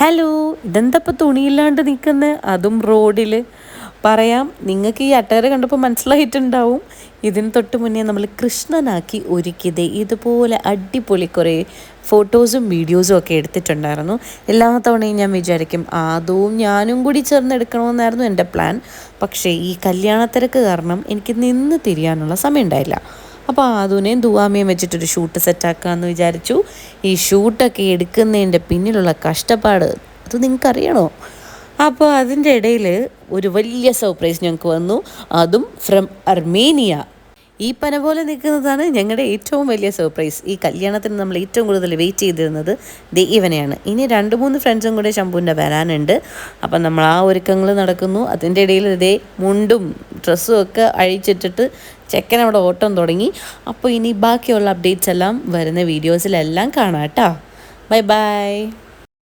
Hello, ഇതെന്താ ഇപ്പോൾ തുണിയില്ലാണ്ട് നിൽക്കുന്നത്, അതും റോഡിൽ. പറയാം, നിങ്ങൾക്ക് ഈ അട്ടേറെ കണ്ടപ്പോൾ മനസ്സിലായിട്ടുണ്ടാവും. ഇതിന് തൊട്ട് മുന്നേ നമ്മൾ കൃഷ്ണനാക്കി ഒരുക്കിയത് ഇതുപോലെ അടിപൊളി കുറേ ഫോട്ടോസും വീഡിയോസും ഒക്കെ എടുത്തിട്ടുണ്ടായിരുന്നു. എല്ലാ തവണയും ഞാൻ വിചാരിക്കും അതും ഞാനും കൂടി ചേർന്നെടുക്കണമെന്നായിരുന്നു എൻ്റെ പ്ലാൻ. പക്ഷേ ഈ കല്യാണത്തിരക്ക് കാരണം എനിക്ക് നിന്ന് തിരിയാനുള്ള സമയം ഉണ്ടായില്ല. അപ്പോൾ ആദൂനെയും ദുവാമയും വെച്ചിട്ടൊരു ഷൂട്ട് സെറ്റാക്കാമെന്ന് വിചാരിച്ചു. ഈ ഷൂട്ടൊക്കെ എടുക്കുന്നതിൻ്റെ പിന്നിലുള്ള കഷ്ടപ്പാട് അത് നിങ്ങൾക്കറിയണോ? അപ്പോൾ അതിൻ്റെ ഇടയിൽ ഒരു വലിയ സർപ്രൈസ് ഞങ്ങൾക്ക് വന്നു, അതും ഫ്രം അർമേനിയ. ഈ പന പോലെ നിൽക്കുന്നതാണ് ഞങ്ങളുടെ ഏറ്റവും വലിയ സർപ്രൈസ്. ഈ കല്യാണത്തിന് നമ്മൾ ഏറ്റവും കൂടുതൽ വെയിറ്റ് ചെയ്തിരുന്നത് ഇവനെയാണ്. ഇനി 2-3 ഫ്രണ്ട്സും കൂടെ ശംഭുവിൻ്റെ വരാനുണ്ട്. അപ്പം നമ്മൾ ആ ഒരുക്കങ്ങൾ നടക്കുന്നു. അതിൻ്റെ ഇടയിൽ മുണ്ടും ഡ്രസ്സും ഒക്കെ അഴിച്ചിട്ടിട്ട് ചെക്കൻ അവിടെ ഓട്ടം തുടങ്ങി. അപ്പോൾ ഇനി ബാക്കിയുള്ള അപ്ഡേറ്റ്സ് എല്ലാം വരുന്ന വീഡിയോസിലെല്ലാം കാണാം കേട്ടോ. Bye bye.